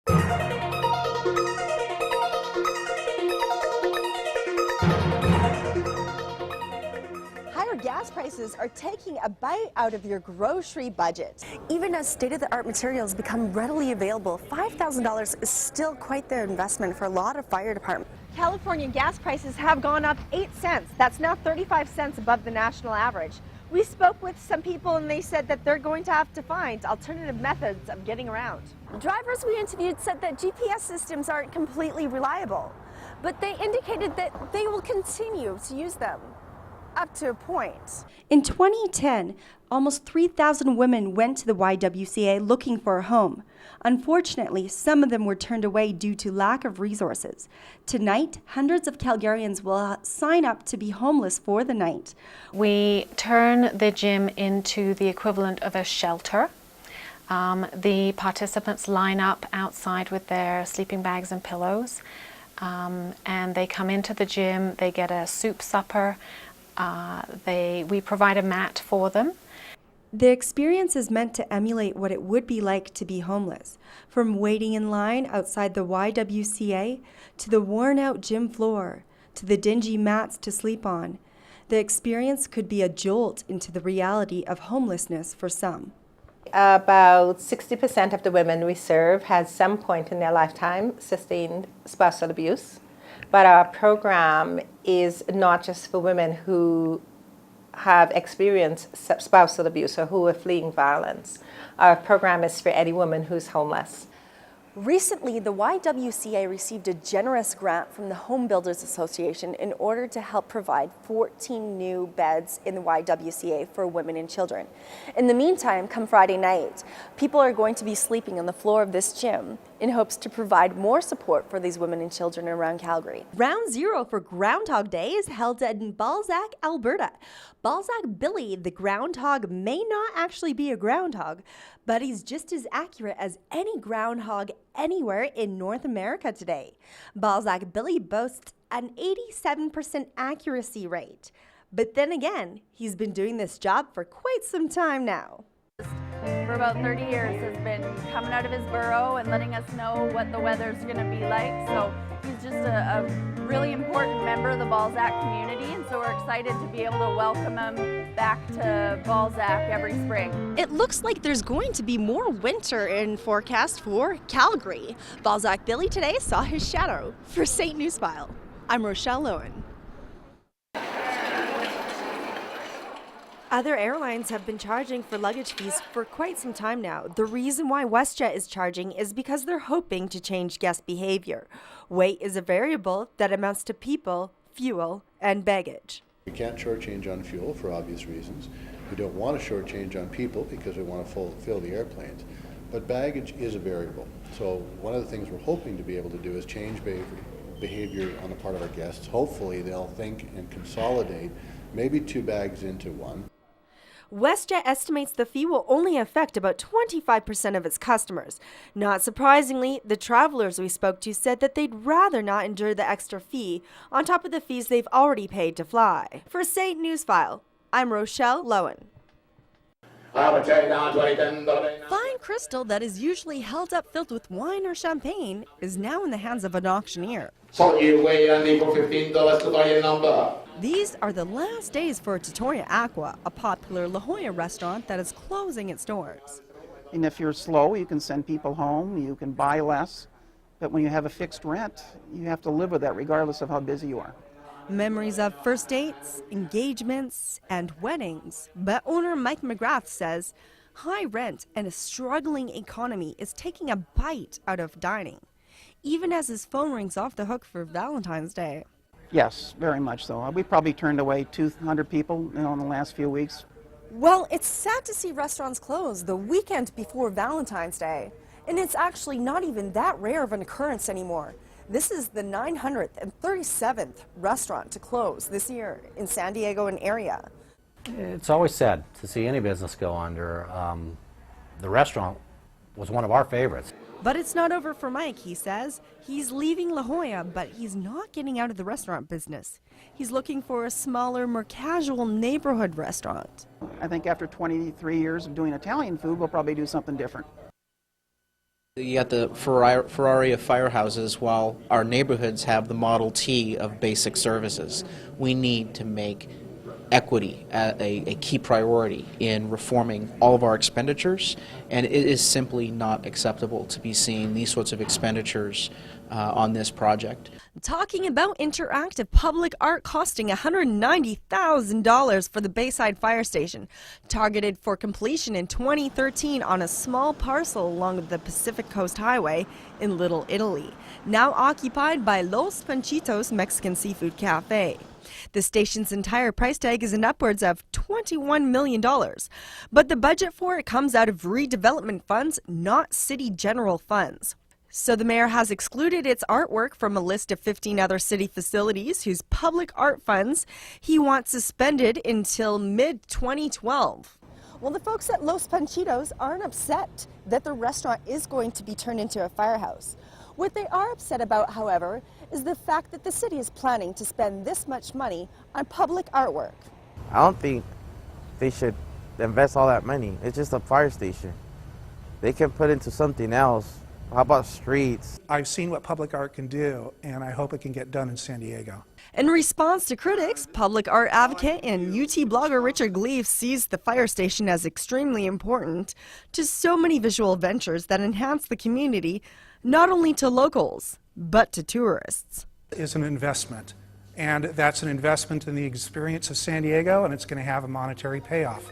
Higher gas prices are taking a bite out of your grocery budget. Even as state-of-the-art materials become readily available, $5,000 is still quite the investment for a lot of fire departments. California gas prices have gone up 8 cents. That's now 35 cents above the national average. We spoke with some people and they said that they're going to have to find alternative methods of getting around. Drivers we interviewed said that GPS systems aren't completely reliable, but they indicated that they will continue to use them up to a point. In 2010, almost 3,000 women went to the YWCA looking for a home. Unfortunately, some of them were turned away due to lack of resources. Tonight, hundreds of Calgarians will sign up to be homeless for the night. We turn the gym into the equivalent of a shelter. The participants line up outside with their sleeping bags and pillows, and they come into the gym, they get a soup supper. We provide a mat for them. The experience is meant to emulate what it would be like to be homeless. From waiting in line outside the YWCA, to the worn-out gym floor, to the dingy mats to sleep on, the experience could be a jolt into the reality of homelessness for some. About 60% of the women we serve has some point in their lifetime sustained spousal abuse. But our program is not just for women who have experienced spousal abuse or who are fleeing violence. Our program is for any woman who's homeless. Recently, the YWCA received a generous grant from the Home Builders Association in order to help provide 14 new beds in the YWCA for women and children. In the meantime, come Friday night, people are going to be sleeping on the floor of this gym in hopes to provide more support for these women and children around Calgary. Round zero for Groundhog Day is held in Balzac, Alberta. Balzac Billy, the groundhog, may not actually be a groundhog, but he's just as accurate as any groundhog anywhere in North America today. Balzac Billy boasts an 87% accuracy rate. But then again, he's been doing this job for quite some time now. For about 30 years has been coming out of his burrow and letting us know what the weather's going to be like. So he's just a really important member of the Balzac community, and so we're excited to be able to welcome him back to Balzac every spring. It looks like there's going to be more winter in forecast for Calgary. Balzac Billy today saw his shadow. For St. Newsfile, I'm Rochelle Lowen. Other airlines have been charging for luggage fees for quite some time now. The reason why WestJet is charging is because they're hoping to change guest behavior. Weight is a variable that amounts to people, fuel, and baggage. We can't shortchange on fuel for obvious reasons. We don't want to shortchange on people because we want to fill the airplanes. But baggage is a variable. So one of the things we're hoping to be able to do is change behavior on the part of our guests. Hopefully they'll think and consolidate maybe 2 bags into one. WestJet estimates the fee will only affect about 25% of its customers. Not surprisingly, the travelers we spoke to said that they'd rather not endure the extra fee on top of the fees they've already paid to fly. For St. Newsfile, I'm Rochelle Lowen. Fine crystal that is usually held up filled with wine or champagne is now in the hands of an auctioneer. These are the last days for Trattoria Aqua, a popular La Jolla restaurant that is closing its doors. And if you're slow, you can send people home, you can buy less, but when you have a fixed rent, you have to live with that regardless of how busy you are. Memories of first dates, engagements, and weddings. But owner Mike McGrath says high rent and a struggling economy is taking a bite out of dining, even as his phone rings off the hook for Valentine's Day. Yes, very much so. We probably turned away 200 people in the last few weeks. Well, it's sad to see restaurants close the weekend before Valentine's Day. And it's actually not even that rare of an occurrence anymore. This is the 937th restaurant to close this year in San Diego and area. It's always sad to see any business go under. The restaurant was one of our favorites. But it's not over for Mike, he says. He's leaving La Jolla, but he's not getting out of the restaurant business. He's looking for a smaller, more casual neighborhood restaurant. I think after 23 years of doing Italian food, we'll probably do something different. You got the Ferrari of firehouses, while our neighborhoods have the Model T of basic services. We need to make equity a key priority in reforming all of our expenditures, and it is simply not acceptable to be seeing these sorts of expenditures on this project. Talking about interactive public art costing $190,000 for the Bayside Fire Station, targeted for completion in 2013 on a small parcel along the Pacific Coast Highway in Little Italy, now occupied by Los Panchitos Mexican Seafood Cafe. The station's entire price tag is in upwards of $21 million, but the budget for it comes out of redevelopment funds, not city general funds. So the mayor has excluded its artwork from a list of 15 other city facilities whose public art funds he wants suspended until mid-2012. Well, the folks at Los Panchitos aren't upset that the restaurant is going to be turned into a firehouse. What they are upset about, however, is the fact that the city is planning to spend this much money on public artwork. I don't think they should invest all that money. It's just a fire station. They can put into something else. How about streets? I've seen what public art can do, and I hope it can get done in San Diego. In response to critics, public art advocate and UT blogger Richard Gleave sees the fire station as extremely important to so many visual ventures that enhance the community, not only to locals, but to tourists. It's an investment, and that's an investment in the experience of San Diego, and it's going to have a monetary payoff.